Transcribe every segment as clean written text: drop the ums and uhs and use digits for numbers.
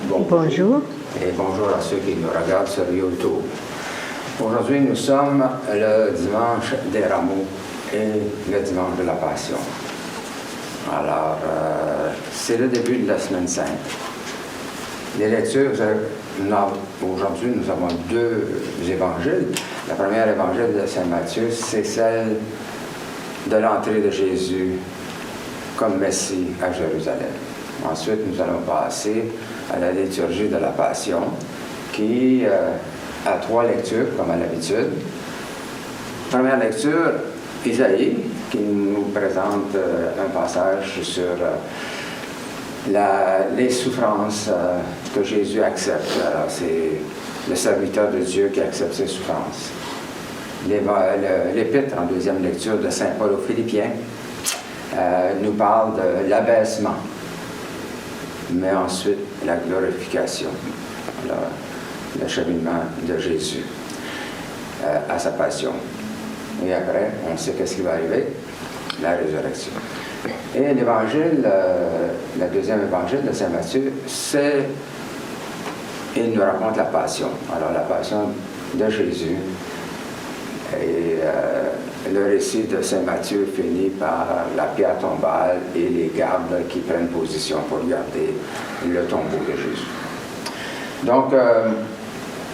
Bonjour. Et bonjour à ceux qui nous regardent sur YouTube. Aujourd'hui, nous sommes le dimanche des rameaux et le dimanche de la Passion. Alors, c'est le début de la Semaine Sainte. Les lectures, aujourd'hui, nous avons deux évangiles. La première évangile de Saint Matthieu, c'est celle de l'entrée de Jésus comme Messie à Jérusalem. Ensuite, nous allons passer à la liturgie de la Passion, qui a trois lectures, comme à l'habitude. Première lecture, Isaïe, qui nous présente un passage sur les souffrances que Jésus accepte. Alors, c'est le serviteur de Dieu qui accepte ses souffrances. L'épître, en deuxième lecture, de Saint Paul aux Philippiens, nous parle de l'abaissement, mais ensuite la glorification, le cheminement de Jésus à sa passion. Et après, on sait qu'est-ce qui va arriver, la résurrection. Et l'évangile, le deuxième évangile de Saint Matthieu, il nous raconte la passion. Alors la passion de Jésus. Et le récit de Saint Matthieu finit par la pierre tombale et les gardes qui prennent position pour garder le tombeau de Jésus. Donc,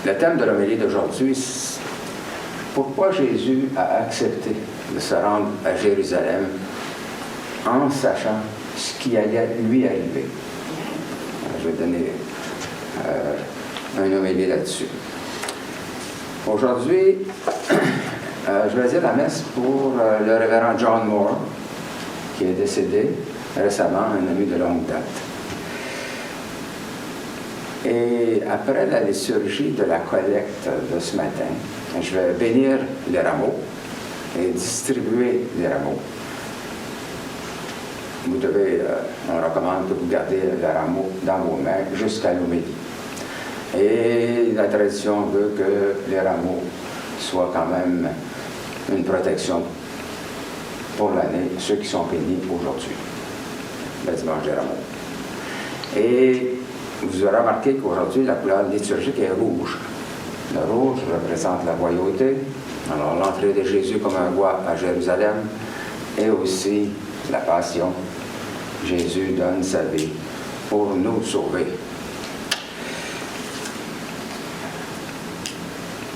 le thème de l'homélie d'aujourd'hui, c'est pourquoi Jésus a accepté de se rendre à Jérusalem en sachant ce qui allait lui arriver. Je vais donner un homélie là-dessus. Aujourd'hui, je vais dire la messe pour le révérend John Moore, qui est décédé récemment, un ami de longue date. Et après la liturgie de la collecte de ce matin, je vais bénir les rameaux et distribuer les rameaux. Vous devez, on recommande que vous gardez le rameau dans vos mains jusqu'à l'homélie. Et la tradition veut que les rameaux soient quand même une protection pour l'année, ceux qui sont bénis aujourd'hui, le dimanche des rameaux. Et vous aurez remarqué qu'aujourd'hui, la couleur liturgique est rouge. Le rouge représente la royauté, alors l'entrée de Jésus comme un roi à Jérusalem, et aussi la passion. Jésus donne sa vie pour nous sauver.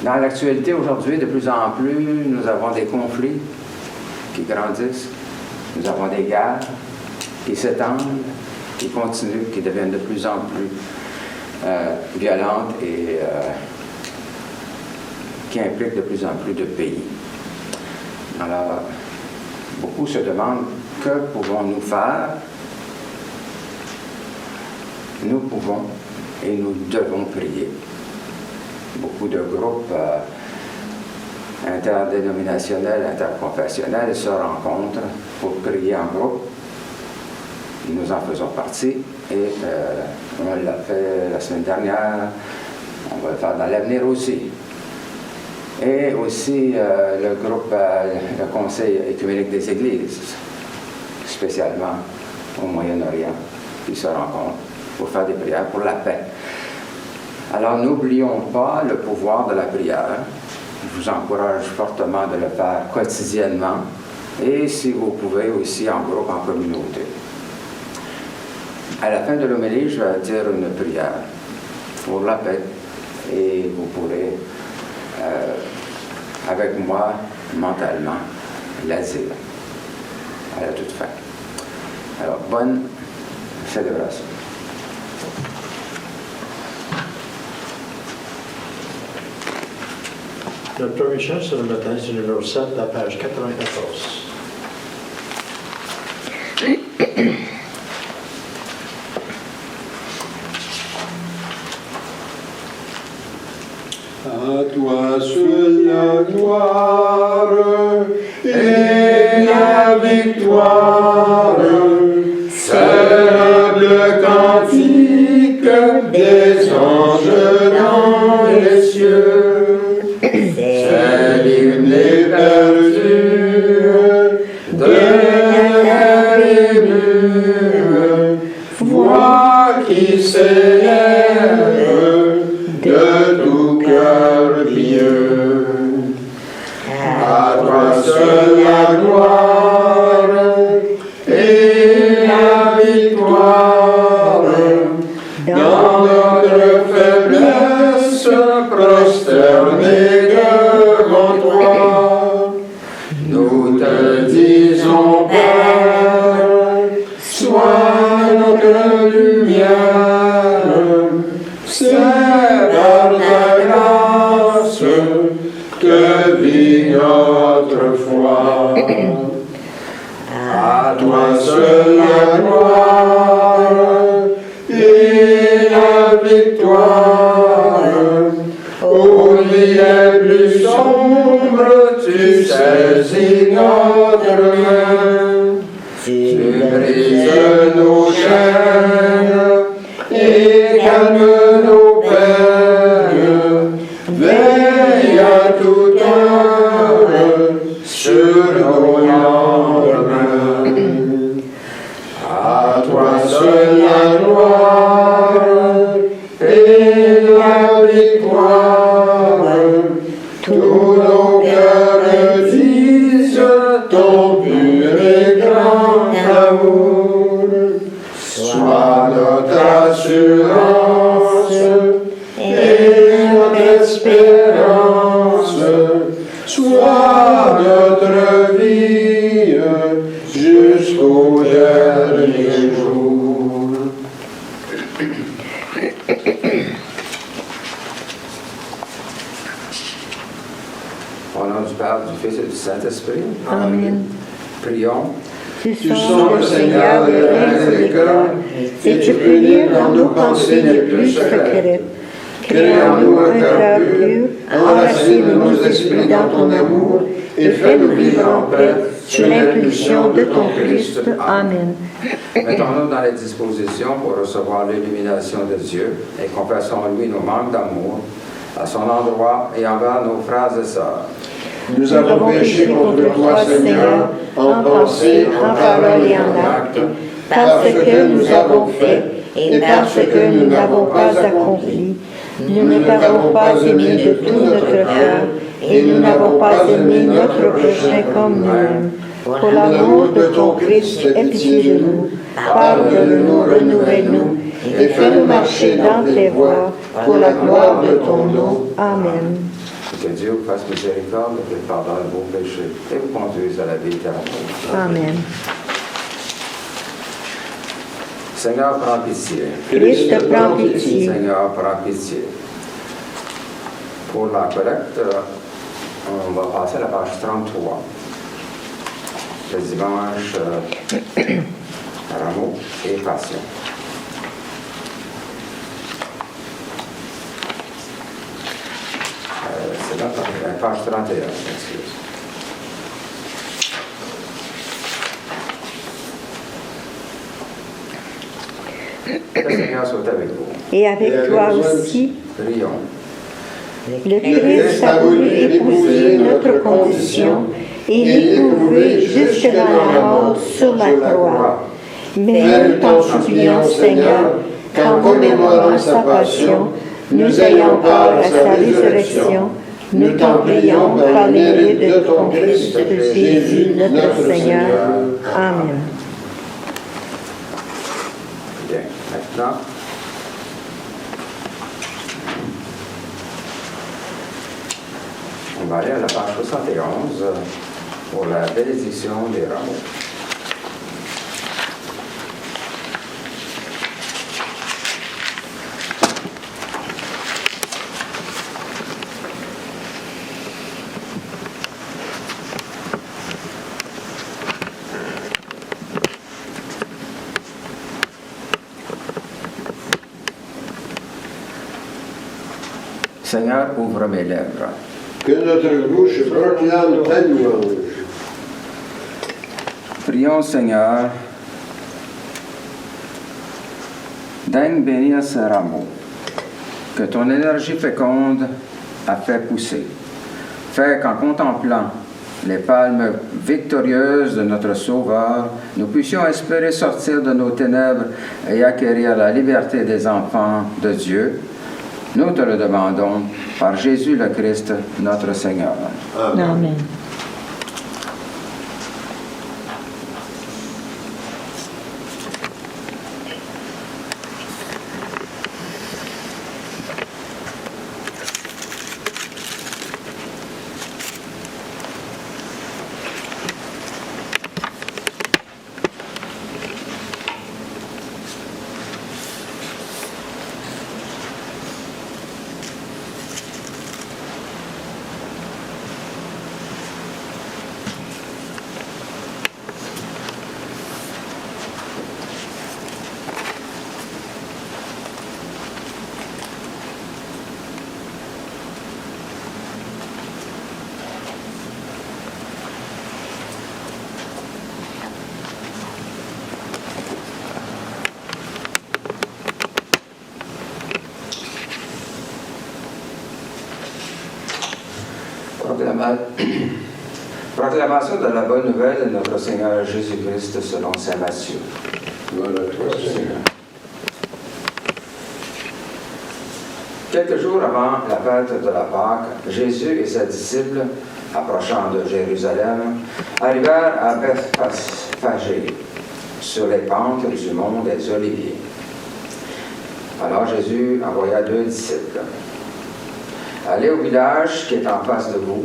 Dans l'actualité aujourd'hui, de plus en plus, nous avons des conflits qui grandissent, nous avons des guerres qui s'étendent, qui continuent, qui deviennent de plus en plus violentes et qui impliquent de plus en plus de pays. Alors, beaucoup se demandent que pouvons-nous faire? Nous pouvons et nous devons prier. Beaucoup de groupes interdénominationnels, interconfessionnels se rencontrent pour prier en groupe. Nous en faisons partie et on l'a fait la semaine dernière, on va le faire dans l'avenir aussi. Et aussi le groupe, le Conseil écuménique des Églises, spécialement au Moyen-Orient, qui se rencontrent pour faire des prières pour la paix. Alors, n'oublions pas le pouvoir de la prière. Je vous encourage fortement de le faire quotidiennement et, si vous pouvez, aussi en groupe, en communauté. À la fin de l'homélie, je vais dire une prière pour la paix et vous pourrez, avec moi, mentalement, la dire à la toute fin. Alors, bonne célébration. Notre premier chant sur le matin, c'est le numéro 7, la page 94. À toi seul la gloire et la victoire, célèbre cantique des anges dans les cieux. C'est l'hymne éperdu de guerre émue, voix qui s'élève que vit notre foi. À toi seul la gloire et la victoire. Aux nuits les plus sombres, tu saisis notre main. Tu brises nos chaînes et calmes nos peines. Veille à toute heure sur nos lendemains. À toi seul la gloire et la victoire. Tous nos cœurs disent ton pur et grand amour. Sois notre assurance et notre espérance. Sois notre vie jusqu'au dernier jour. Au nom du Père, du Fils et du Saint-Esprit. Amen. Prions. Tu Tu sens le Seigneur le rêve des cœurs, et tu peux lire dans nos pensées les plus secrètes. Crée en nous un cœur pur, enracine nos esprits dans ton amour, et fais-nous vivre en paix sur l'impulsion de ton Christ. Amen. Mettons-nous dans les dispositions pour recevoir l'illumination de Dieu et confessons-lui nos manques d'amour à son endroit et envers nos frères et sœurs. Nous avons péché contre toi, Seigneur, en pensée, en parole et en acte, parce que nous avons fait et parce que nous n'avons pas accompli. Nous ne t'avons pas aimé de tout notre cœur et nous n'avons pas aimé notre prochain comme nous-mêmes. Pour l'amour de ton Christ, aie pitié de nous, pardonne-nous, renouvelle-nous et fais-nous marcher dans tes voies pour la gloire de ton nom. Amen. Que Dieu vous fasse miséricorde et qu'il pardonne vos péchés et vous conduise à la vie éternelle. Amen. Seigneur, prends pitié. Christ, prends pitié. Seigneur, prends pitié. Pour la collecte, on va passer à la page 33. Le dimanche, Rameau et Passion. C'est là, page 31, excuse. Que le Seigneur soit avec vous. Et avec toi aussi, Prions. le Christ a voulu épouser notre condition et l'éprouver jusque dans la mort sur la croix. Mais nous t'en supplions, Seigneur, qu'en commémorant sa passion, nous ayons part à sa résurrection. Nous t'en prions par les mérites de ton Christ, Jésus, notre Seigneur. Amen. Bien. Maintenant, on va aller à la page 71 pour la bénédiction des rameaux. Seigneur, ouvre mes lèvres. Que notre bouche proclame ta louange. Prions, Seigneur, daigne bénir ce rameau que ton énergie féconde a fait pousser. Fais qu'en contemplant les palmes victorieuses de notre Sauveur, nous puissions espérer sortir de nos ténèbres et acquérir la liberté des enfants de Dieu. Nous te le demandons par Jésus le Christ, notre Seigneur. Amen. Amen. Proclamation de la bonne nouvelle de notre Seigneur Jésus-Christ selon saint Matthieu. Voilà, toi, Seigneur. Quelques jours avant la fête de la Pâque, Jésus et ses disciples, approchant de Jérusalem, arrivèrent à Bethphagée, sur les pentes du mont des Oliviers. Alors Jésus envoya 2 disciples. « Allez au village qui est en face de vous.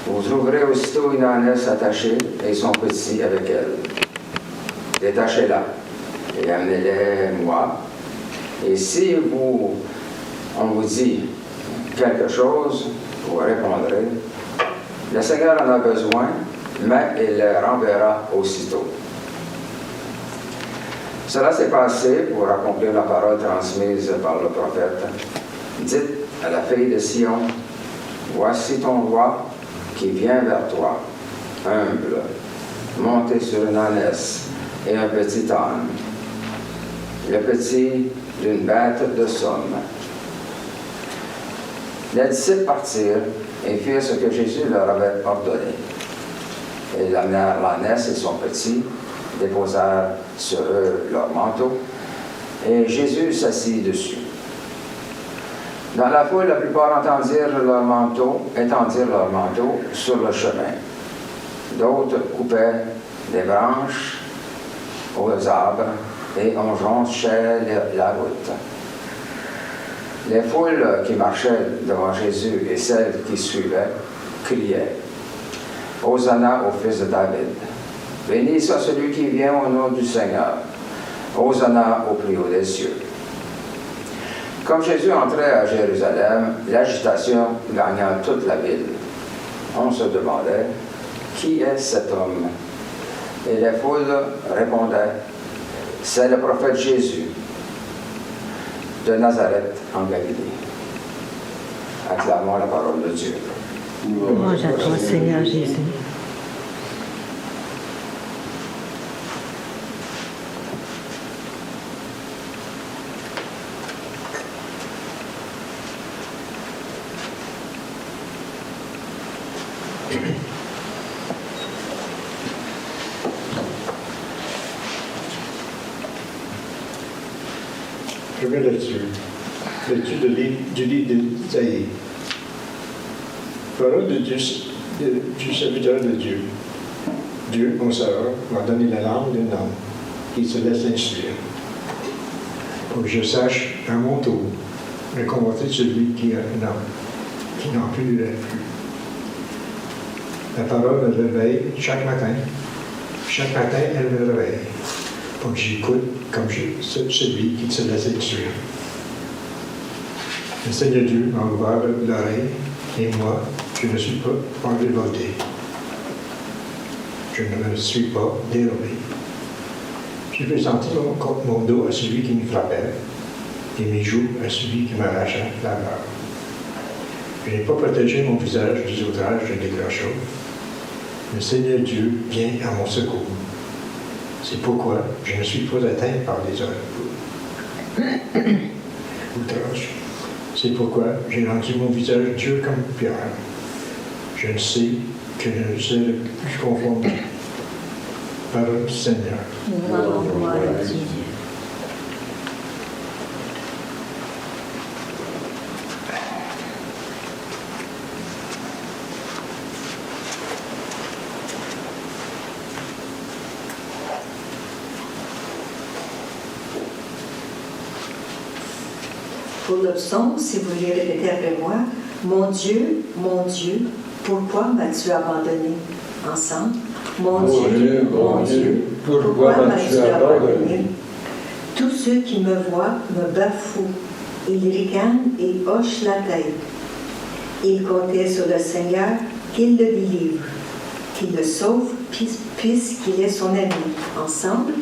Vous trouverez aussitôt une ânesse attachée et son petit avec elle. Détachez-la et amenez-les moi. Et si on vous dit quelque chose, vous répondrez, le Seigneur en a besoin, mais il les renverra aussitôt. » Cela s'est passé pour accomplir la parole transmise par le prophète. Dites à la fille de Sion, voici ton roi qui vient vers toi, humble, monté sur une ânesse et un petit âne, le petit d'une bête de somme. Les disciples partirent et firent ce que Jésus leur avait ordonné. Ils amenèrent l'ânesse et son petit, déposèrent sur eux leur manteau, et Jésus s'assit dessus. Dans la foule, la plupart étendirent leur manteau sur le chemin. D'autres coupaient des branches aux arbres et on jonchait la route. Les foules qui marchaient devant Jésus et celles qui suivaient criaient « Hosanna au Fils de David! Béni soit celui qui vient au nom du Seigneur! Hosanna au plus haut des cieux! » Comme Jésus entrait à Jérusalem, l'agitation gagna toute la ville. On se demandait « Qui est cet homme ?» Et les foules répondaient « C'est le prophète Jésus de Nazareth en Galilée. » Acclamons la parole de Dieu. Louange à toi, Seigneur Jésus. Première lecture. Lecture du livre d'Isaïe. Parole de Dieu, du serviteur de Dieu. Dieu, mon Seigneur, m'a donné la langue d'un homme qui se laisse instruire, pour que je sache à mon tour réconforter celui qui est un homme, qui n'en plus. La parole me réveille chaque matin. Chaque matin, elle me réveille, pour que j'écoute comme celui qui se laisse instruire. Le Seigneur Dieu m'a ouvert l'oreille, et moi, je ne suis pas révolté. Je ne me suis pas dérobé. J'ai présenté mon dos à celui qui me frappait, et mes joues à celui qui m'arrachait la barre. Je n'ai pas protégé mon visage des outrages des décrocheurs. Le Seigneur Dieu vient à mon secours. C'est pourquoi je ne suis pas atteint par les outrages. C'est pourquoi j'ai rendu mon visage dur comme pierre. Je ne sais que je ne sais le plus conforme. Parole du Seigneur. Nous allons voir Dieu. Pour le psaume, si vous voulez répéter après moi, mon Dieu, pourquoi m'as-tu abandonné? Ensemble. Mon Dieu, pourquoi m'as-tu abandonné? Tous ceux qui me voient me bafouent. Ils ricanent et hochent la tête. Ils comptaient sur le Seigneur qu'il le délivre, qu'il le sauve puisqu'il est son ami. Ensemble.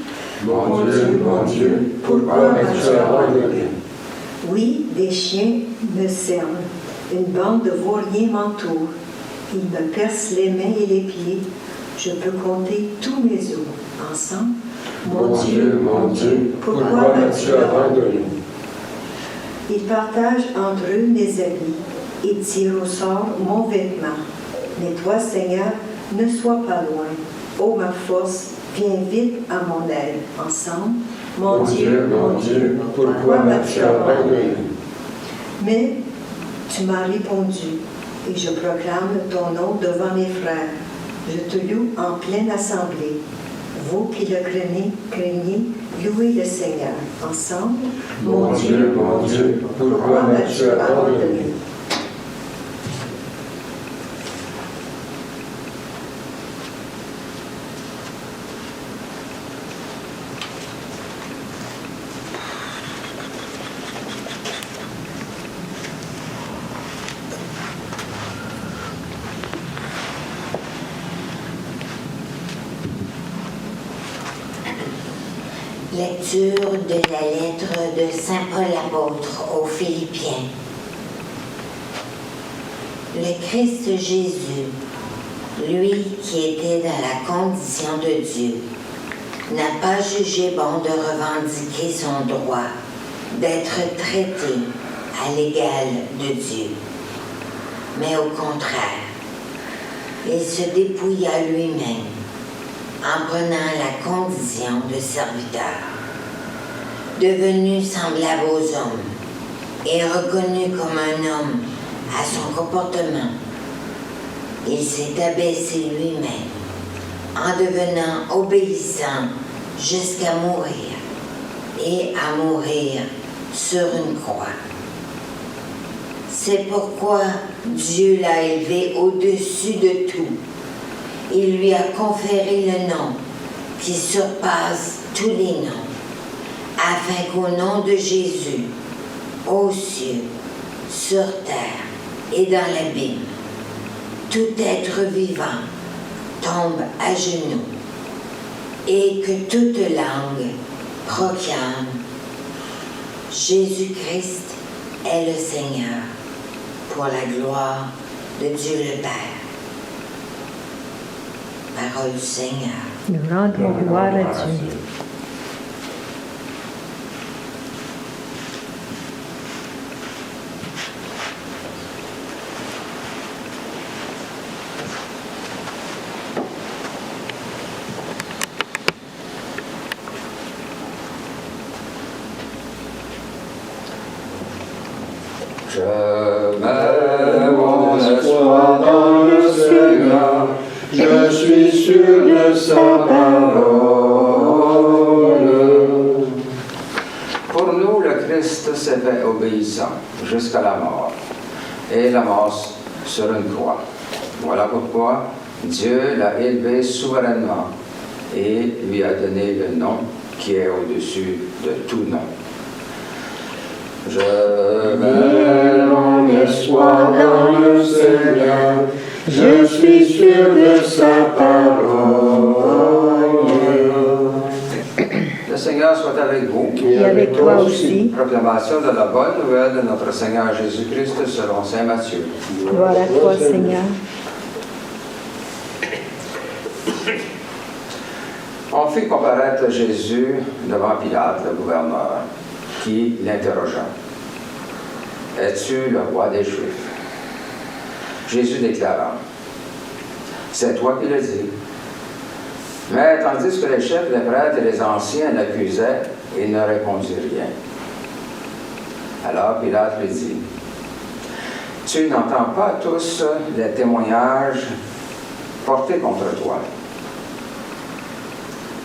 Mon Dieu, pourquoi m'as-tu abandonné? Oui, des chiens me cernent, une bande de vauriens m'entoure. Ils me percent les mains et les pieds. Je peux compter tous mes os. Ensemble. Mon Dieu, pourquoi m'as-tu abandonné? Ils partagent entre eux mes habits. et tire au sort mon vêtement. Mais toi, Seigneur, ne sois pas loin. Ô ma force, viens vite à mon aide. Ensemble, mon Dieu, pourquoi m'as-tu abandonné? Mais tu m'as répondu, et je proclame ton nom devant mes frères. Je te loue en pleine assemblée. Vous qui le craignez, louez le Seigneur. Ensemble, mon Dieu, pourquoi m'as-tu abandonné? Lecture de la lettre de Saint Paul apôtre aux Philippiens. Le Christ Jésus, lui qui était dans la condition de Dieu, n'a pas jugé bon de revendiquer son droit d'être traité à l'égal de Dieu. Mais au contraire, il se dépouilla lui-même en prenant la condition de serviteur, devenu semblable aux hommes et reconnu comme un homme à son comportement. Il s'est abaissé lui-même en devenant obéissant jusqu'à mourir et à mourir sur une croix. C'est pourquoi Dieu l'a élevé au-dessus de tout. Il lui a conféré le nom qui surpasse tous les noms, afin qu'au nom de Jésus, aux cieux, sur terre et dans l'abîme, tout être vivant tombe à genoux et que toute langue proclame Jésus-Christ est le Seigneur, pour la gloire de Dieu le Père. Parole du Seigneur. Nous rendons gloire à Dieu. Je mets mon espoir dans le Seigneur, je suis sûr de sa parole. Pour nous, le Christ s'est fait obéissant jusqu'à la mort, et la mort sur une croix. Voilà pourquoi Dieu l'a élevé souverainement et lui a donné le nom qui est au-dessus de tout nom. Je mets mon espoir dans le Seigneur, je suis sûr de sa parole. Le Seigneur soit avec vous. Et avec toi aussi. Proclamation de la bonne nouvelle de notre Seigneur Jésus-Christ selon saint Matthieu. Gloire à toi, Seigneur. On fit comparaître Jésus devant Pilate, le gouverneur, qui l'interrogea. « Es-tu le roi des Juifs ?» Jésus déclara. « C'est toi qui le dis. » Mais tandis que les chefs, les prêtres et les anciens l'accusaient, il ne répondit rien. Alors Pilate lui dit. « Tu n'entends pas tous les témoignages portés contre toi. »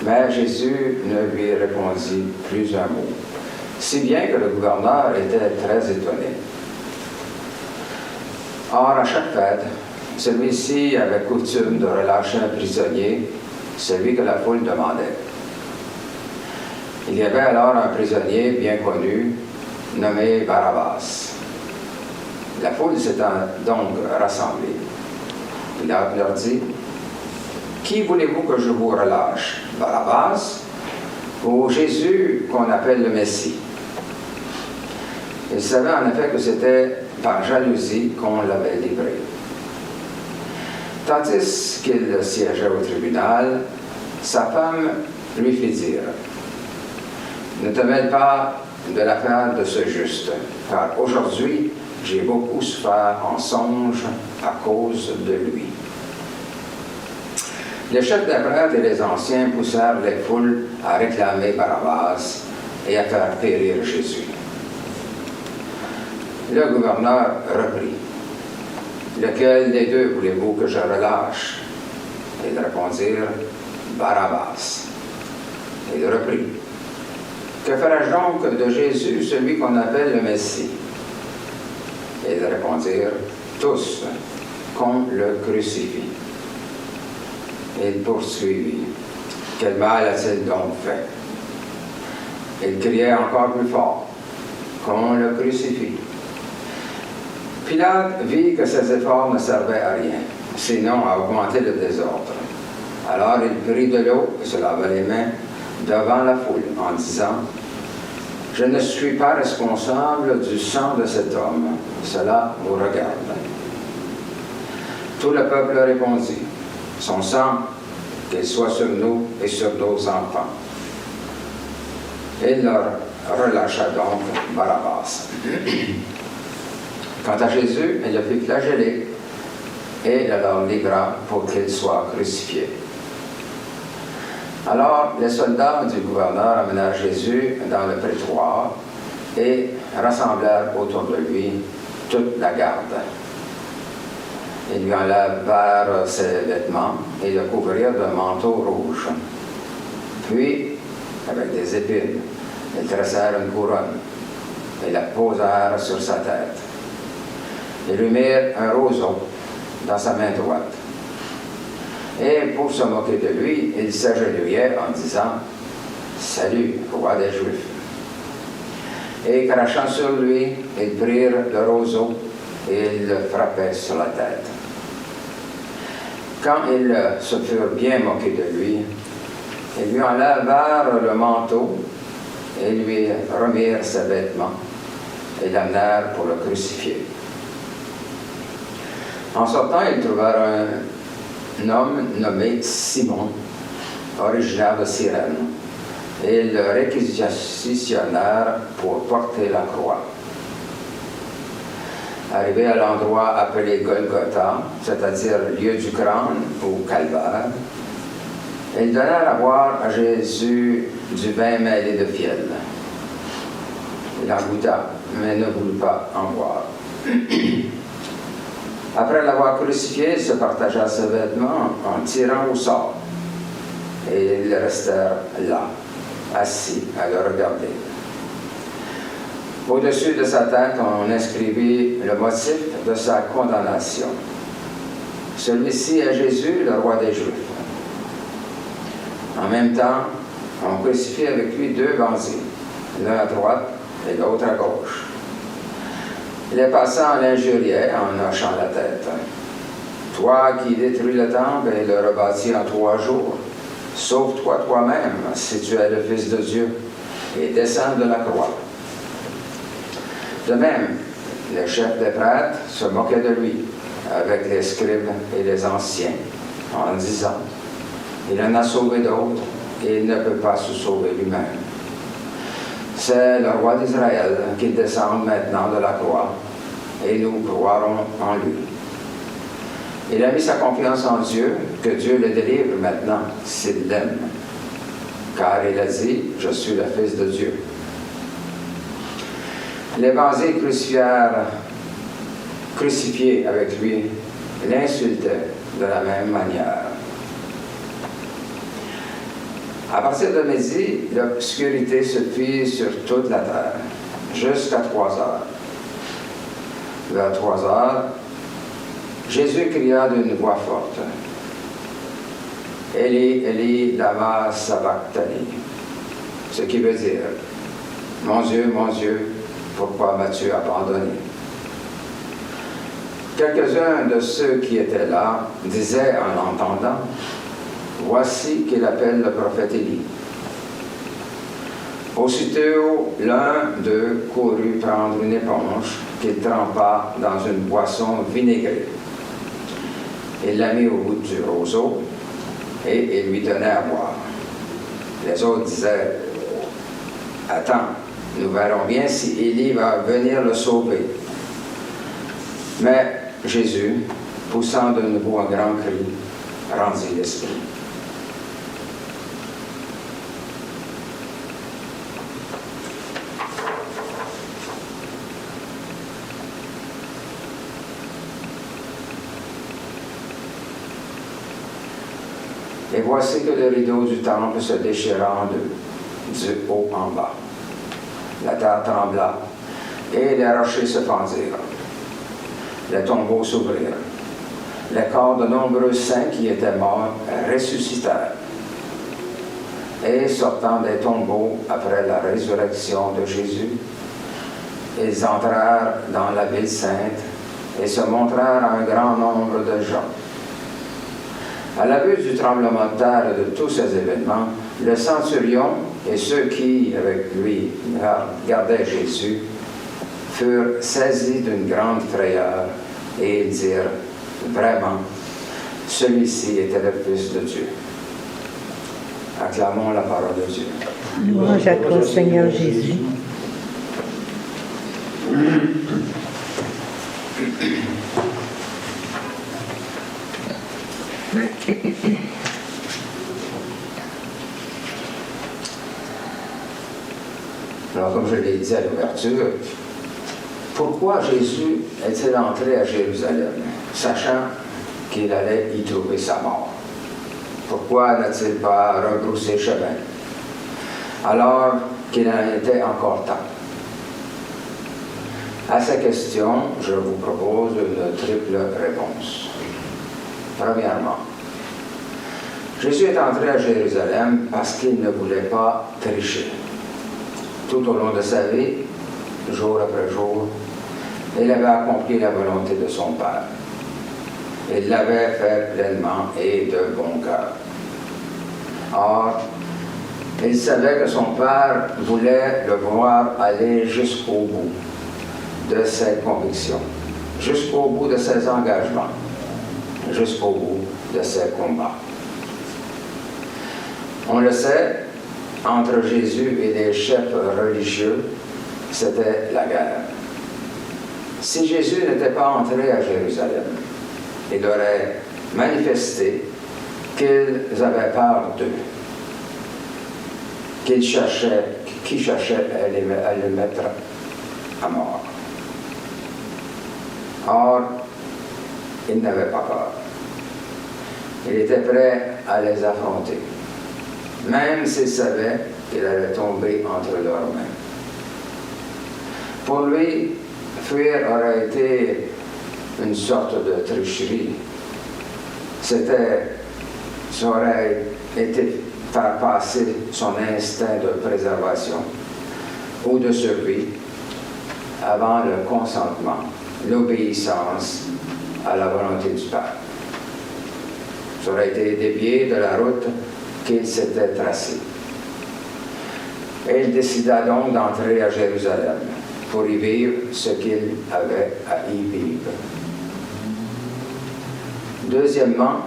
Mais Jésus ne lui répondit plus un mot, si bien que le gouverneur était très étonné. Or, à chaque fête, celui-ci avait coutume de relâcher un prisonnier, celui que la foule demandait. Il y avait alors un prisonnier bien connu, nommé Barabbas. La foule s'était donc rassemblée. Il leur dit, « Qui voulez-vous que je vous relâche, Barabbas ou Jésus qu'on appelle le Messie ?» Il savait en effet que c'était par jalousie qu'on l'avait livré. Tandis qu'il siégeait au tribunal, sa femme lui fit dire, « Ne te mêle pas de l'affaire de ce juste, car aujourd'hui j'ai beaucoup souffert en songe à cause de lui. Les chefs des prêtres et les anciens poussèrent les foules à réclamer Barabbas et à faire périr Jésus. Le gouverneur reprit. « Lequel des deux voulez-vous que je relâche ?» Ils répondirent « Barabbas. » Il reprit. « Que ferai-je donc de Jésus, celui qu'on appelle le Messie ?» Ils répondirent « Tous, qu'on le crucifie. » Il poursuivit. « Quel mal a-t-il donc fait ?» Il criait encore plus fort. « Qu'on le crucifie. » Pilate vit que ses efforts ne servaient à rien, sinon à augmenter le désordre. Alors il prit de l'eau et se lava les mains devant la foule en disant « Je ne suis pas responsable du sang de cet homme, cela vous regarde. » Tout le peuple répondit « Son sang, qu'il soit sur nous et sur nos enfants. » Il leur relâcha donc Barabbas. Quant à Jésus, il le fit flageller et le leur livra pour qu'il soit crucifié. Alors les soldats du gouverneur amenèrent Jésus dans le prétoire et rassemblèrent autour de lui toute la garde. Ils lui enlevèrent ses vêtements et le couvrirent d'un manteau rouge. Puis, avec des épines, ils tressèrent une couronne et la posèrent sur sa tête. Ils lui mirent un roseau dans sa main droite. Et pour se moquer de lui, ils s'agenouillaient en disant « Salut, roi des Juifs ». Et crachant sur lui, ils prirent le roseau et ils le frappaient sur la tête. Quand ils se furent bien moqués de lui, ils lui enlevèrent le manteau et lui remirent ses vêtements et l'amenèrent pour le crucifier. En sortant, ils trouvèrent un homme nommé Simon, originaire de Cyrène, et ils le réquisitionnèrent pour porter la croix. Arrivé à l'endroit appelé Golgotha, c'est-à-dire lieu du crâne ou calvaire, ils donnèrent à boire à Jésus du vin mêlé de fiel. Il en goûta, mais ne voulut pas en boire. Après l'avoir crucifié, il se partagea ses vêtements en tirant au sort. Et ils restèrent là, assis, à le regarder. Au-dessus de sa tête, on inscrivit le motif de sa condamnation. Celui-ci est Jésus, le roi des Juifs. En même temps, on crucifie avec lui deux bandits, l'un à droite et l'autre à gauche. Les passants l'injuriaient en hochant la tête. « Toi qui détruis le temple et le rebâtis en 3 jours, sauve-toi toi-même si tu es le Fils de Dieu et descends de la croix. » De même, les chefs des prêtres se moquaient de lui avec les scribes et les anciens en disant « Il en a sauvé d'autres et il ne peut pas se sauver lui-même. » C'est le roi d'Israël qui descend maintenant de la croix, et nous croirons en lui. Il a mis sa confiance en Dieu, que Dieu le délivre maintenant, s'il l'aime. Car il a dit, « Je suis le Fils de Dieu. » Les bandits crucifiés avec lui, l'insultaient de la même manière. À partir de midi, l'obscurité se fit sur toute la terre, jusqu'à 3 heures. Vers 3 heures, Jésus cria d'une voix forte, « Eli, Eli, lama sabachthani » ce qui veut dire, « Mon Dieu, pourquoi m'as-tu abandonné » Quelques-uns de ceux qui étaient là disaient en l'entendant, « Voici qu'il appelle le prophète Élie. » Aussitôt, l'un d'eux courut prendre une éponge qu'il trempa dans une boisson vinaigrée. Il la mit au bout du roseau et il lui donnait à boire. Les autres disaient, « Attends, nous verrons bien si Élie va venir le sauver. » Mais Jésus, poussant de nouveau un grand cri, rendit l'esprit. Et voici que le rideau du temple se déchira en deux, du haut en bas. La terre trembla, et les rochers se fendirent. Les tombeaux s'ouvrirent. Les corps de nombreux saints qui étaient morts ressuscitèrent. Et sortant des tombeaux après la résurrection de Jésus, ils entrèrent dans la ville sainte et se montrèrent à un grand nombre de gens. À la vue du tremblement de terre et de tous ces événements, le centurion et ceux qui, avec lui, gardaient Jésus, furent saisis d'une grande frayeur et ils dirent, vraiment, celui-ci était le Fils de Dieu. Acclamons la parole de Dieu. Louange à toi, Seigneur Jésus. Alors, comme je l'ai dit à l'ouverture, pourquoi Jésus est-il entré à Jérusalem, sachant qu'il allait y trouver sa mort? Pourquoi n'a-t-il pas rebroussé chemin, alors qu'il en était encore temps? À ces questions, je vous propose une triple réponse. Premièrement, Jésus est entré à Jérusalem parce qu'il ne voulait pas tricher. Tout au long de sa vie, jour après jour, il avait accompli la volonté de son Père. Il l'avait fait pleinement et de bon cœur. Or, il savait que son Père voulait le voir aller jusqu'au bout de ses convictions, jusqu'au bout de ses engagements, jusqu'au bout de ses combats. On le sait, entre Jésus et les chefs religieux, c'était la guerre. Si Jésus n'était pas entré à Jérusalem, il aurait manifesté qu'ils avaient peur d'eux, qu'ils cherchaient à les mettre à mort. Or, il n'avait pas peur. Il était prêt à les affronter, même s'il savait qu'il allait tomber entre leurs mains. Pour lui, fuir aurait été une sorte de tricherie. Ça aurait été faire passer son instinct de préservation ou de survie avant le consentement, l'obéissance à la volonté du Père. Ça aurait été dévié de la route qu'il s'était tracée. Et il décida donc d'entrer à Jérusalem pour y vivre ce qu'il avait à y vivre. Deuxièmement,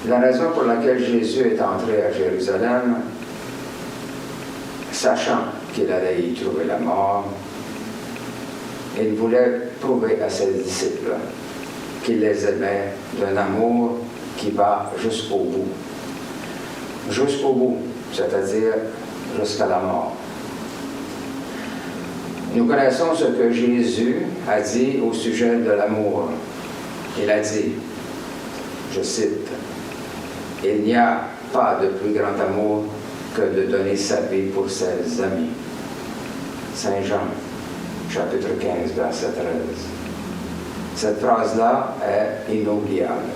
la raison pour laquelle Jésus est entré à Jérusalem, sachant qu'il allait y trouver la mort, il voulait prouver à ses disciples qu'il les aimait d'un amour qui va jusqu'au bout. Jusqu'au bout, c'est-à-dire jusqu'à la mort. Nous connaissons ce que Jésus a dit au sujet de l'amour. Il a dit, je cite, « Il n'y a pas de plus grand amour que de donner sa vie pour ses amis. » Saint Jean, chapitre 15, verset 13. Cette phrase-là est inoubliable.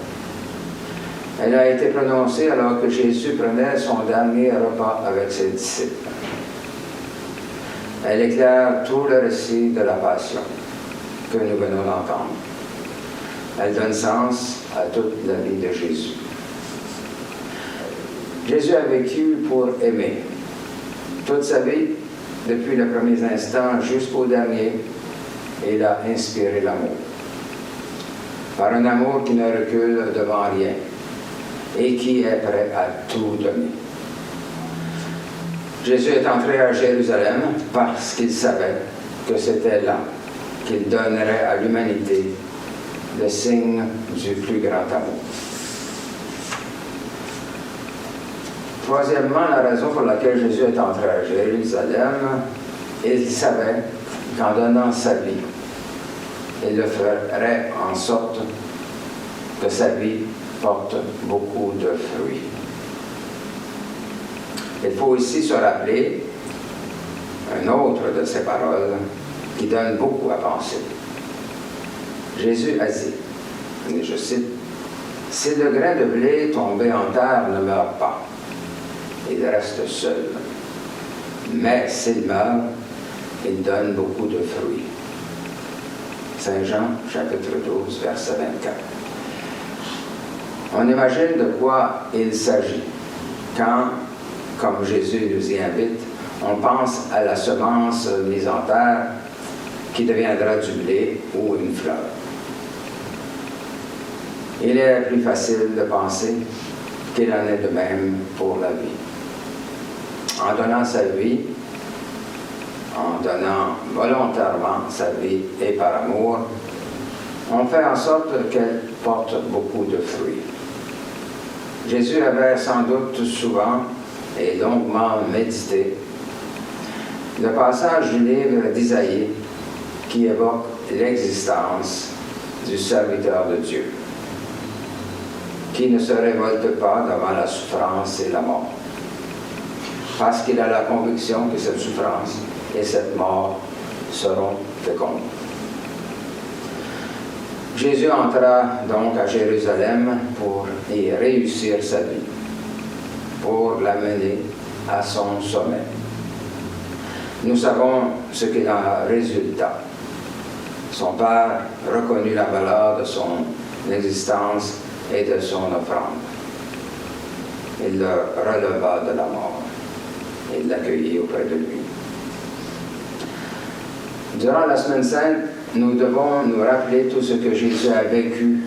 Elle a été prononcée alors que Jésus prenait son dernier repas avec ses disciples. Elle éclaire tout le récit de la Passion que nous venons d'entendre. Elle donne sens à toute la vie de Jésus. Jésus a vécu pour aimer. Toute sa vie, depuis le premier instant jusqu'au dernier, il a inspiré l'amour. Par un amour qui ne recule devant rien et qui est prêt à tout donner. Jésus est entré à Jérusalem parce qu'il savait que c'était là qu'il donnerait à l'humanité le signe du plus grand amour. Troisièmement, la raison pour laquelle Jésus est entré à Jérusalem, il savait qu'en donnant sa vie, il le ferait en sorte que sa vie porte beaucoup de fruits. Il faut aussi se rappeler un autre de ces paroles qui donne beaucoup à penser. Jésus a dit, et je cite, « Si le grain de blé tombé en terre ne meurt pas, il reste seul. Mais s'il meurt, il donne beaucoup de fruits. » Saint Jean, chapitre 12, verset 24. On imagine de quoi il s'agit quand, comme Jésus nous y invite, on pense à la semence mise en terre qui deviendra du blé ou une fleur. Il est plus facile de penser qu'il en est de même pour la vie. En donnant sa vie, en donnant volontairement sa vie et par amour, on fait en sorte qu'elle porte beaucoup de fruits. Jésus avait sans doute souvent et longuement médité le passage du livre d'Isaïe qui évoque l'existence du serviteur de Dieu, qui ne se révolte pas devant la souffrance et la mort, parce qu'il a la conviction que cette souffrance et cette mort seront fécondes. Jésus entra donc à Jérusalem pour y réussir sa vie, pour l'amener à son sommet. Nous savons ce qu'il en résulta. Son Père reconnut la valeur de son existence et de son offrande. Il le releva de la mort. Il l'accueillit auprès de lui. Durant la Semaine Sainte, nous devons nous rappeler tout ce que Jésus a vécu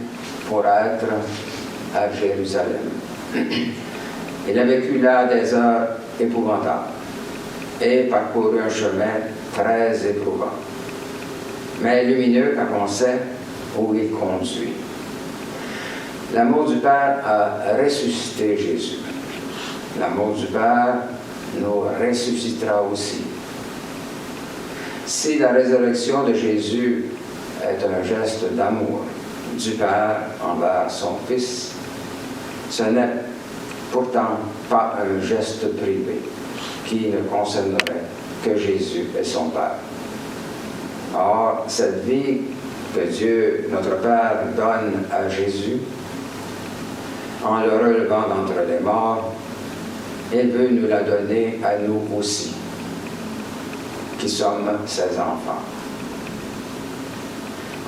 pour être à Jérusalem. Il a vécu là des heures épouvantables et parcouru un chemin très éprouvant, mais lumineux quand on sait où il conduit. L'amour du Père a ressuscité Jésus. L'amour du Père nous ressuscitera aussi. Si la résurrection de Jésus est un geste d'amour du Père envers son Fils, ce n'est pourtant pas un geste privé qui ne concernerait que Jésus et son Père. Or, cette vie que Dieu, notre Père, donne à Jésus, en le relevant d'entre les morts, il veut nous la donner à nous aussi, qui sommes ses enfants.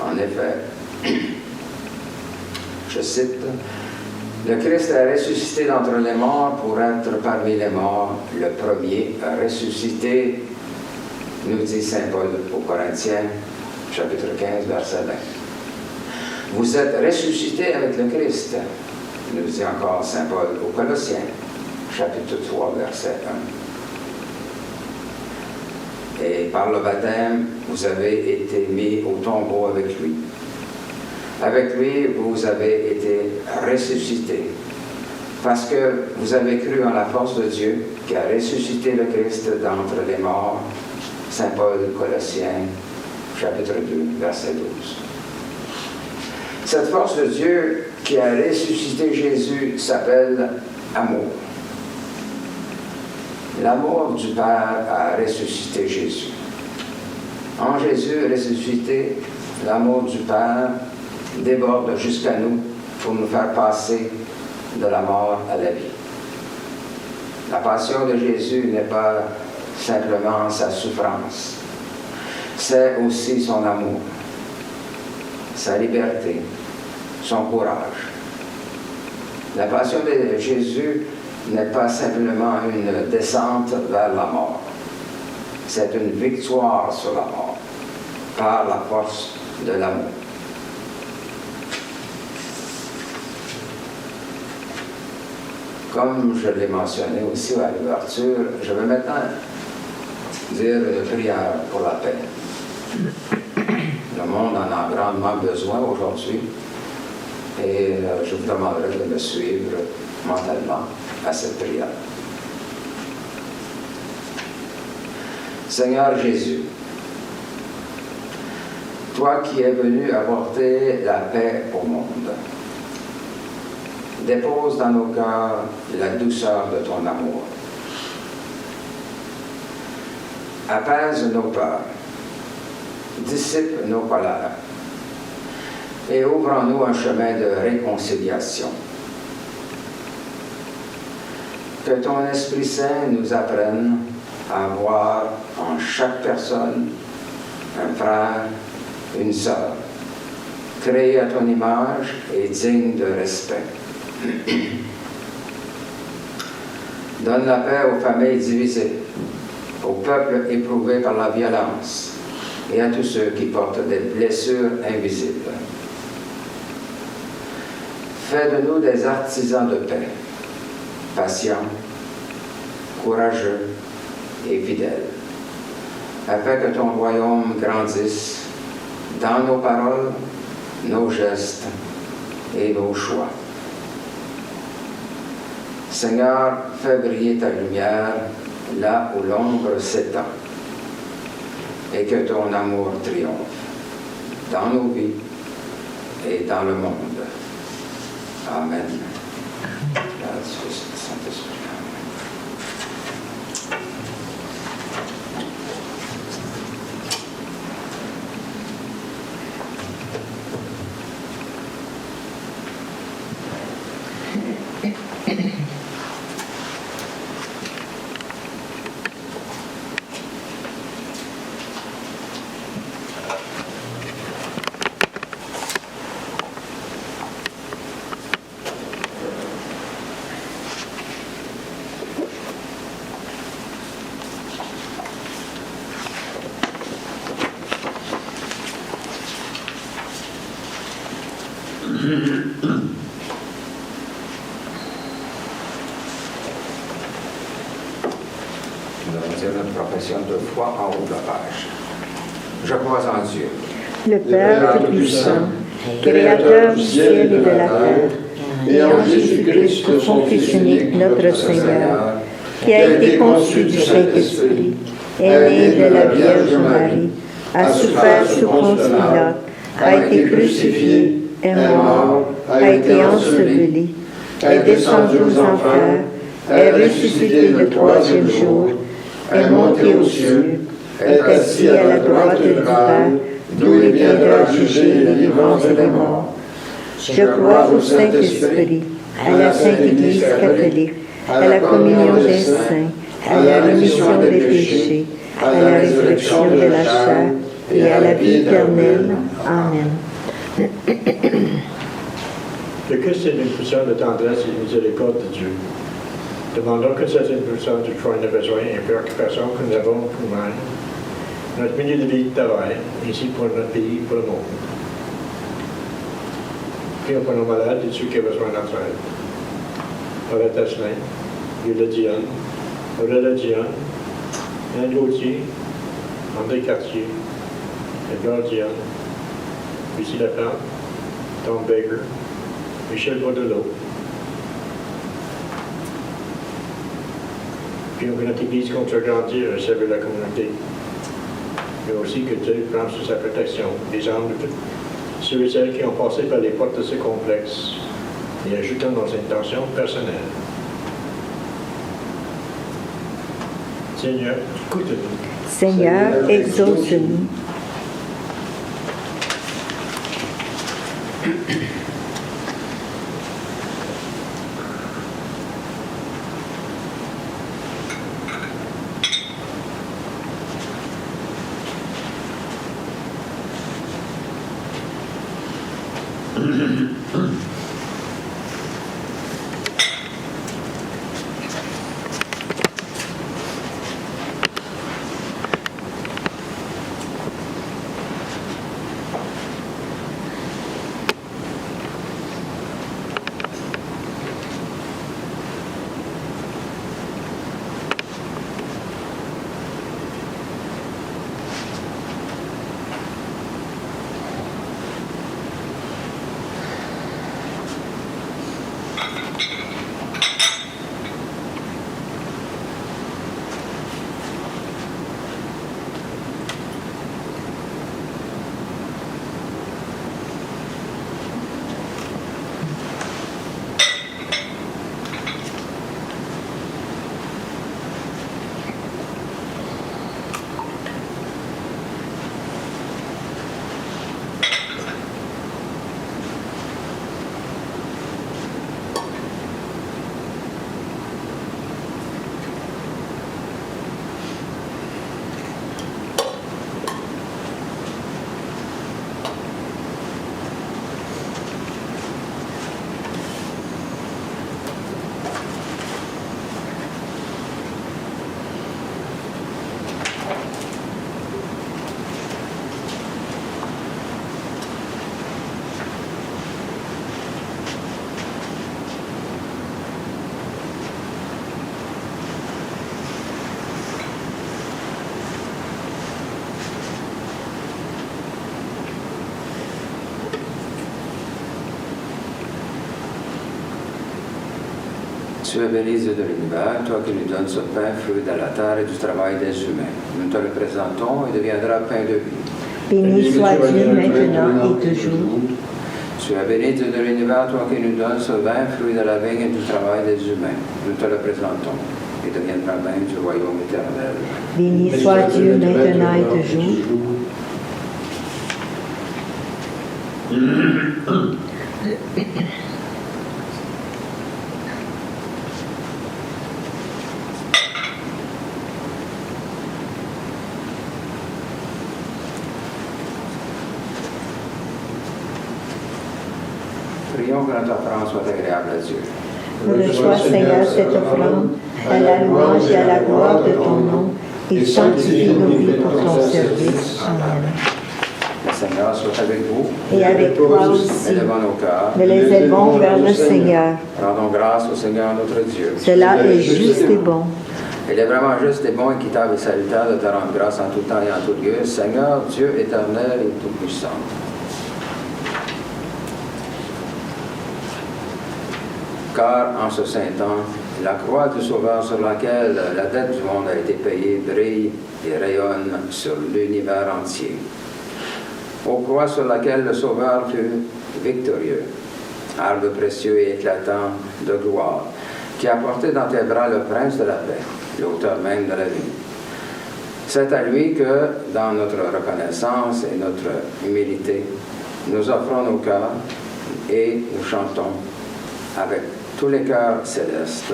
En effet, je cite, « Le Christ est ressuscité d'entre les morts pour être parmi les morts, le premier à ressusciter, nous dit saint Paul aux Corinthiens, chapitre 15, verset 20. Vous êtes ressuscités avec le Christ, nous dit encore saint Paul aux Colossiens, chapitre 3, verset 1. Et par le baptême, vous avez été mis au tombeau avec lui. Avec lui, vous avez été ressuscités, parce que vous avez cru en la force de Dieu qui a ressuscité le Christ d'entre les morts. Saint Paul, Colossiens, chapitre 2, verset 12. Cette force de Dieu qui a ressuscité Jésus s'appelle amour. L'amour du Père a ressuscité Jésus. En Jésus ressuscité, l'amour du Père déborde jusqu'à nous pour nous faire passer de la mort à la vie. La passion de Jésus n'est pas simplement sa souffrance, c'est aussi son amour, sa liberté, son courage. La passion de Jésus n'est pas simplement une descente vers la mort, c'est une victoire sur la mort par la force de l'amour. Comme je l'ai mentionné aussi à l'ouverture, je vais maintenant dire une prière pour la paix. Le monde en a grandement besoin aujourd'hui. Et je vous demanderai de me suivre mentalement à cette prière. Seigneur Jésus, toi qui es venu apporter la paix au monde, dépose dans nos cœurs la douceur de ton amour. Apaise nos peurs, dissipe nos colères et ouvre en nous un chemin de réconciliation. Que ton Esprit Saint nous apprenne à voir en chaque personne un frère, une sœur, créé à ton image et digne de respect. Donne la paix aux familles divisées, aux peuples éprouvés par la violence et à tous ceux qui portent des blessures invisibles. Fais de nous des artisans de paix, patients, courageux et fidèles, afin que ton royaume grandisse dans nos paroles, nos gestes et nos choix. Seigneur, fais briller ta lumière là où l'ombre s'étend, et que ton amour triomphe dans nos vies et dans le monde. Amen. Père, Fils et Saint-Esprit. Nous allons dire notre profession de foi en haut de la page. Je crois en Dieu, Le Père Tout-Puissant, Créateur du ciel et de la terre, et en Jésus-Christ, son Fils unique, notre Seigneur, qui a été conçu du Saint-Esprit, est né de la Vierge Marie, a souffert sous Ponce Pilate, a été crucifié, est mort, a été enseveli, est descendu aux enfers, est ressuscité le troisième jour, est monté aux cieux, est assis à la droite du Père, d'où il viendra juger les vivants et les morts. Je crois au Saint-Esprit, à la Sainte Église catholique, à la communion des saints, à la rémission des péchés, à la résurrection de la chair et à la vie éternelle. Amen. Le Christ est une puissance de tendresse et de miséricorde de Dieu. Demandons que cette puissance du trône de besoin et préoccupation que nous avons pour nous-mêmes, notre milieu de vie de travail, ici pour notre pays, pour le monde. Prions pour nos malades et ceux qui ont besoin de notre aide. Paulette Asselin, Yula Dion, Aurélie Dion, Anne Gauthier, André Cartier, Edouard Dion, Lucie Laplante, Tom Baker, Michel Bordelot. Prions que notre Église continue à grandir et à servir la communauté. Mais aussi que Dieu prenne sous sa protection les âmes de tous ceux et celles qui ont passé par les portes de ce complexe et ajoutant nos intentions personnelles. Seigneur, écoute-nous. Seigneur, exauce-nous. Tu es béni Dieu de l'univers, toi qui nous donnes ce pain, fruit de la terre et du travail des humains. Nous te le présentons et deviendra pain de vie. Béni soit Dieu maintenant et toujours. Tu es béni Dieu de l'univers, toi qui nous donnes ce vin, fruit de la vigne et du travail des humains. Nous te le présentons et deviendra pain du royaume éternel. Béni soit Dieu maintenant et toujours. Prions que notre offrande soit agréable à Dieu. Reçois, Seigneur, cette offrande, à la louange et à la gloire de ton nom, et sanctifie nos vies pour ton service. Amen. Le Seigneur soit avec vous. Et avec toi aussi, Élevons nos cœurs. nous les élevons vers le Seigneur. Rendons grâce au Seigneur notre Dieu. Cela est juste et bon. Il est vraiment juste et bon, équitable et salutaire de te rendre grâce en tout temps et en tout lieu, Seigneur, Dieu éternel et tout-puissant. Car en ce saint temps, la croix du Sauveur sur laquelle la dette du monde a été payée brille et rayonne sur l'univers entier. Aux croix sur laquelle le Sauveur fut victorieux, arbre précieux et éclatant de gloire, qui a porté dans tes bras le prince de la paix, l'auteur même de la vie. C'est à lui que, dans notre reconnaissance et notre humilité, nous offrons nos cœurs et nous chantons avec tous les cœurs célestes.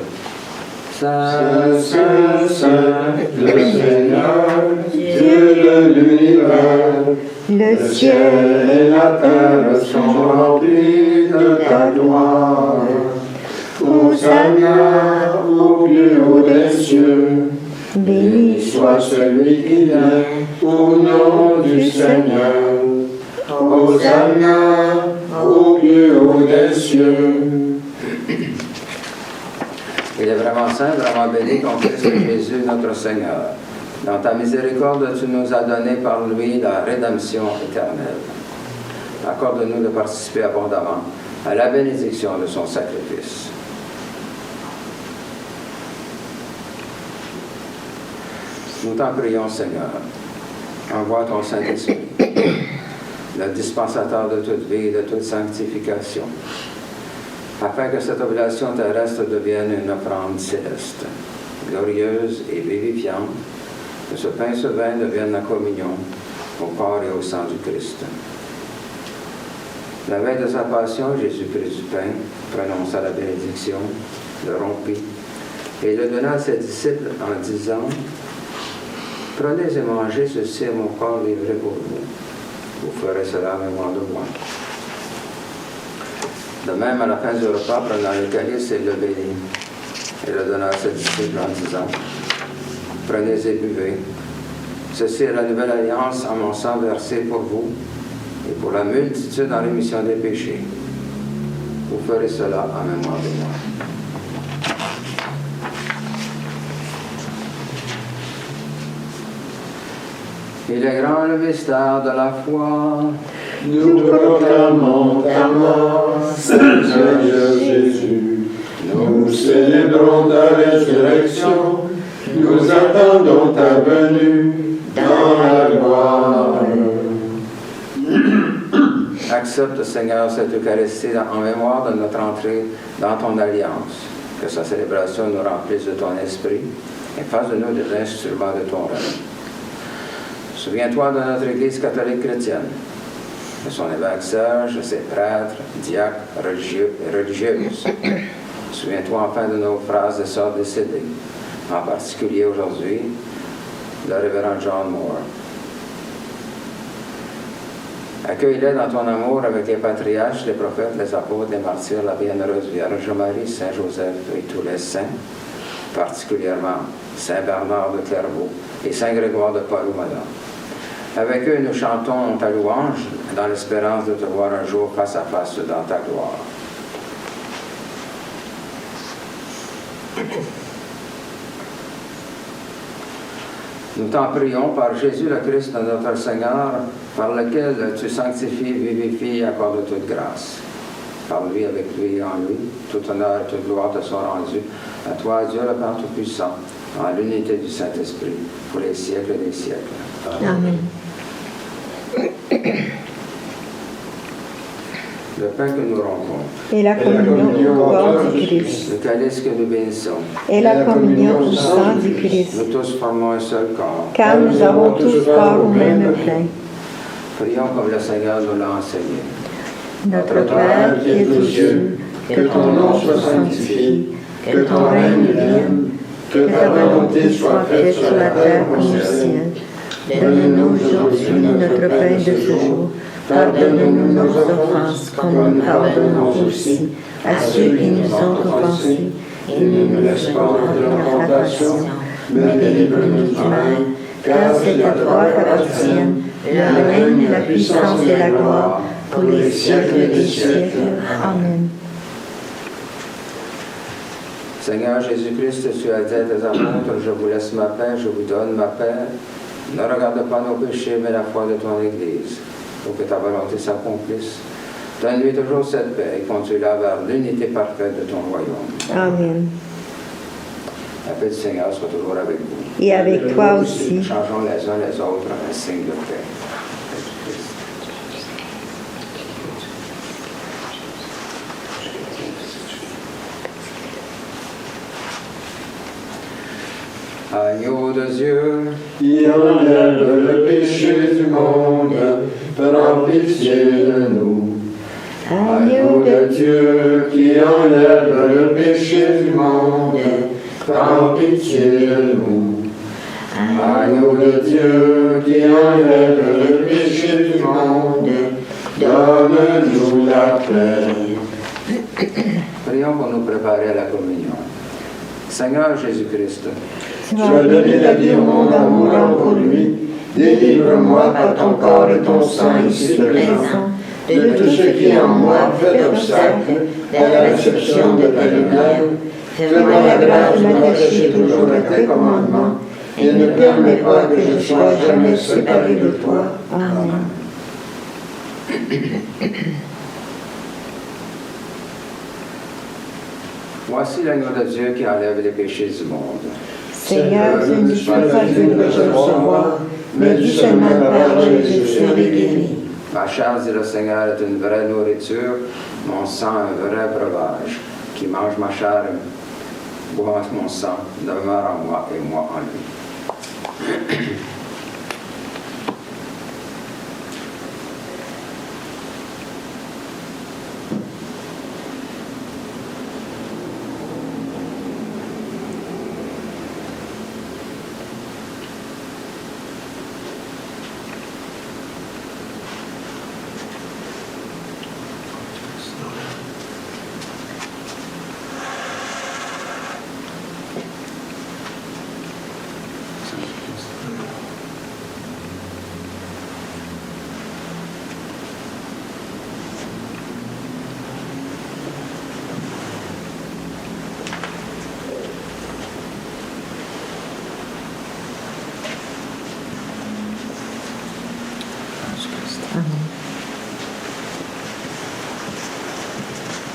Saint, Saint, Saint, le Seigneur, Dieu de l'univers, le ciel et la terre sont remplis de ta gloire. Hosanna au plus haut des cieux, béni soit celui qui vient au nom du Seigneur. Hosanna au plus haut des cieux. Il est vraiment saint, vraiment béni ton Christ Jésus, notre Seigneur. Dans ta miséricorde, tu nous as donné par lui la rédemption éternelle. Accorde-nous de participer abondamment à la bénédiction de son sacrifice. Nous t'en prions, Seigneur. Envoie ton Saint-Esprit, le dispensateur de toute vie et de toute sanctification, afin que cette oblation terrestre devienne une offrande céleste, glorieuse et vivifiante, que ce pain et ce vin deviennent la communion au corps et au sang du Christ. La veille de sa passion, Jésus prit du pain, prononça la bénédiction, le rompit, et le donna à ses disciples en disant, « Prenez et mangez, ceci est mon corps livré pour vous. Vous ferez cela en mémoire de moi. » De même, à la fin du repas, prenant le calice, il le bénit et le donna à ses disciples en disant, « Prenez et buvez. Ceci est la nouvelle alliance en mon sang versé pour vous et pour la multitude en rémission des péchés. Vous ferez cela en mémoire de moi. » Il est grand le mystère de la foi. Nous proclamons ta mort, Seigneur Jésus. attendons ta résurrection, nous attendons ta venue dans la gloire. Accepte, Seigneur, cette Eucharistie en mémoire de notre entrée dans ton alliance. Que sa célébration nous remplisse de ton esprit et fasse de nous des instruments de ton règne. Souviens-toi de notre Église catholique chrétienne, de son évêque Serge, de ses prêtres, diacres, religieux et religieuses. Souviens-toi enfin de nos frères et sœurs décédés, en particulier aujourd'hui, le révérend John Moore. Accueille-les dans ton amour avec les patriarches, les prophètes, les apôtres, les martyrs, la bienheureuse Vierge Marie, Saint Joseph et tous les saints, particulièrement Saint Bernard de Clairvaux et Saint Grégoire de Paloumadon. Avec eux, nous chantons ta louange dans l'espérance de te voir un jour face à face dans ta gloire. Nous t'en prions par Jésus le Christ, notre Seigneur, par lequel tu sanctifies, vivifies et accordes toute grâce. Par lui, avec lui et en lui, tout honneur et toute gloire te sont rendus. À toi, Dieu le Père Tout-Puissant, en l'unité du Saint-Esprit, pour les siècles des siècles. Amen. Le pain que nous rompons, Et la communion au corps du Christ. le calice que nous bénissons, Et la communion au sang du Christ. nous tous formons un seul corps. Car nous avons tous part au même pain. Prions comme le Seigneur nous l'a enseigné. Notre Père qui es aux cieux, que ton nom soit sanctifié, que ton règne vienne, que ta volonté soit faite sur la terre comme au ciel. Donne-nous aujourd'hui notre pain de ce jour. Pardonne-nous nos offenses, comme nous pardonnons aussi à ceux qui nous ont offensés. Et ne nous laisse pas entrer en tentation, mais délivre-nous du mal, car c'est à toi qu'appartiennent le règne, la puissance et la gloire, pour les siècles des siècles. Amen. Seigneur Jésus-Christ, tu as dit à tes apôtres, je vous laisse ma paix, je vous donne ma paix. Ne regarde pas nos péchés, mais la foi de ton Église, pour que ta volonté s'accomplisse. Donne-lui toujours cette paix et conduis-la vers l'unité parfaite de ton royaume. Amen. La paix du Seigneur soit toujours avec vous. Et avec toi aussi. Changeons les uns les autres un signe de paix. Agneau de Dieu, qui enlève le péché du monde, prends pitié de nous. Agneau de Dieu, qui enlève le péché du monde, prends pitié de nous. Agneau de Dieu, qui enlève le péché du monde, donne-nous la paix. prions pour nous préparer à la communion. Seigneur Jésus-Christ, Tu as donné la vie au monde en mourant pour lui. Délivre-moi par ton corps et ton sang ici présent de tout ce qui en moi fait obstacle à la réception de ta lumière. Fais-moi la grâce de m'attacher toujours à tes commandements et ne permets pas que je sois jamais séparé de toi. Amen. voici l'agneau de Dieu qui enlève les péchés du monde. Seigneur, je ne suis pas digne de te recevoir, mais dis seulement une parole et je serai guéri. Ma chair, dit le Seigneur, est une vraie nourriture, mon sang un vrai breuvage. Qui mange ma chair et boit mon sang demeure en moi et moi en lui.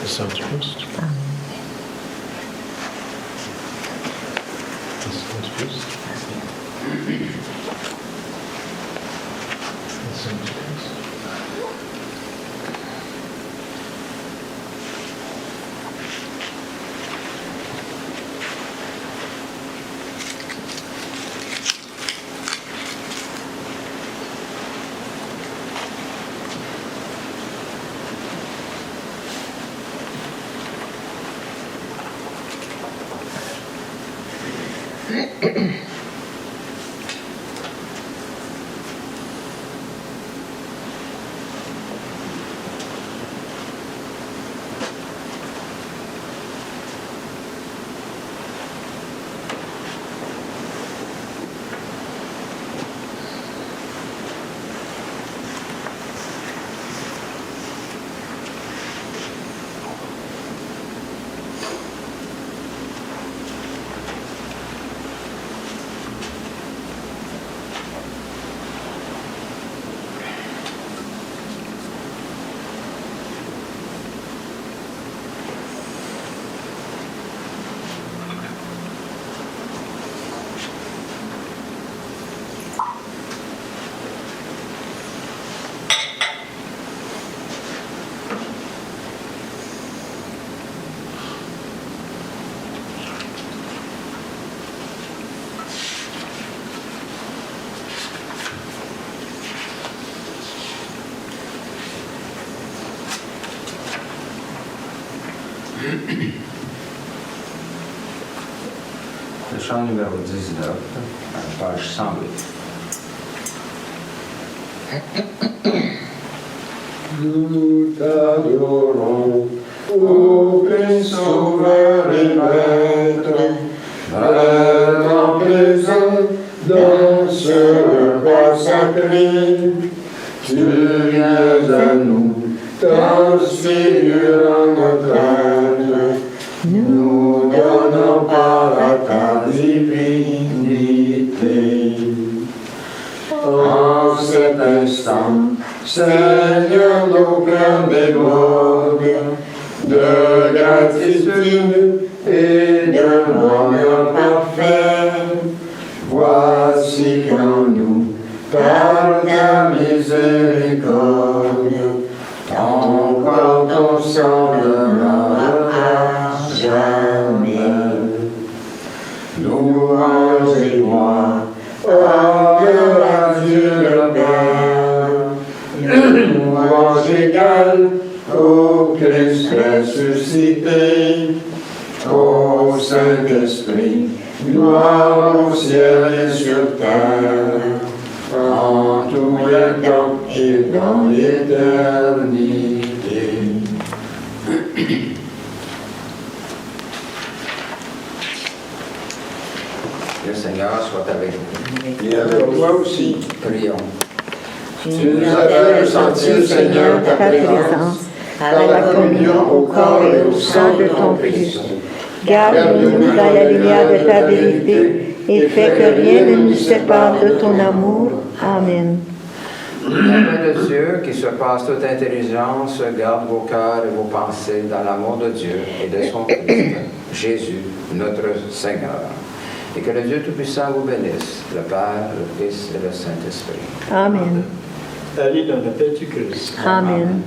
Le sang du Christ. Le chant numéro 19, à la page 108. Nous t'adorons, ô plein sauveur et maître, vraiment présent dans ce repas sacré. Tu viens à nous, transfigurant notre être, nous donnons part à ta divinité. En cet instant, Seigneur, nos cœurs débordent de gratitude et de bonheur parfait. Voici qu'en nous, par ta miséricorde, ton corps, ton sang demeurera jamais. Louange et gloire, honneur à Dieu le Père. Louange égale au Christ ressuscité, au Saint-Esprit, gloire au ciel et sur terre, en tous les temps et dans l'éternité. Le Seigneur soit avec vous. Et avec toi aussi. Prions. Tu nous as fait ressentir, Seigneur, ta présence, par la communion au corps et au sang de ton Christ. Garde-nous dans la lumière de ta vérité et fais que rien ne nous sépare de ton amour. Amen. La paix de Dieu, qui surpasse toute intelligence, garde vos cœurs et vos pensées dans l'amour de Dieu et de son Christ, Jésus, notre Seigneur. Et que le Dieu Tout-Puissant vous bénisse, le Père, le Fils et le Saint-Esprit. Amen. Allez dans la paix du Christ. Amen.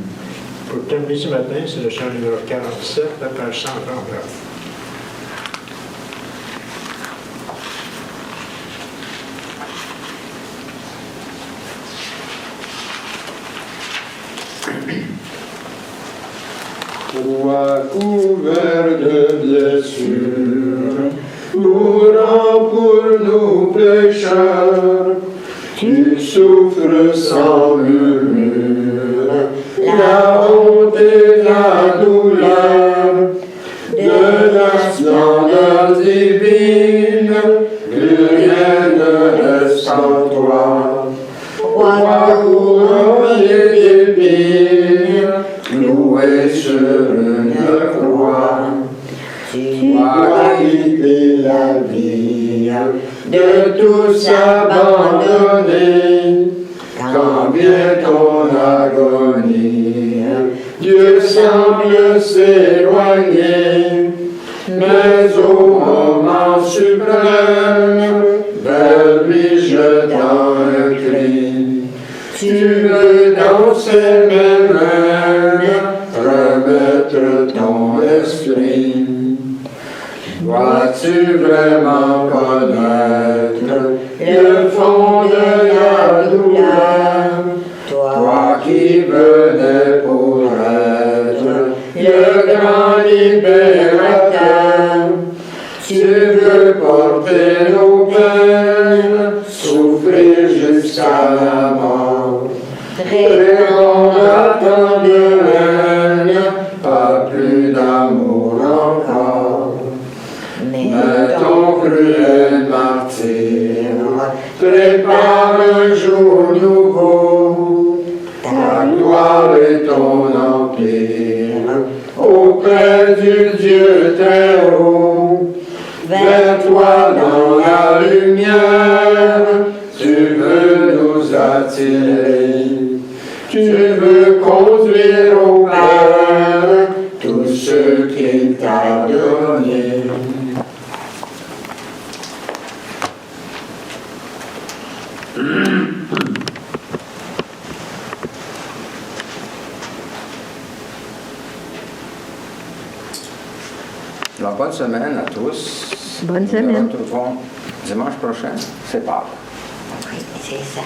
Pour terminer ce matin, c'est le chant numéro 47, la page 139. Toi couvert de blessures, mourant pour nous pécheurs, tu souffres sans murmure, la honte et la douleur de la splendeur divine, plus rien ne reste en toi. Roi couronné d'épines, cloué sur une croix, tu as quitté la vie, de tous abandonner, quand vient ton agonie, Dieu semble s'éloigner, mais au moment suprême, Dois-tu vraiment connaître le fond de la douleur? Toi qui venais pour être le grand libérateur, tu veux porter nos peines, souffrir jusqu'à la mort. Répondre à tant de haine, pas plus d'amour encore. Mais ton cruel martyre prépare un jour nouveau, ta gloire et ton empire auprès du Dieu très haut. Vers toi dans la lumière, tu veux nous attirer, tu veux conduire au Père tout ce qu'il t'a donné. Alors, bonne semaine à tous. Bonne Nous semaine. nous retrouvons dimanche prochain. C'est Pâques. Oui, c'est ça.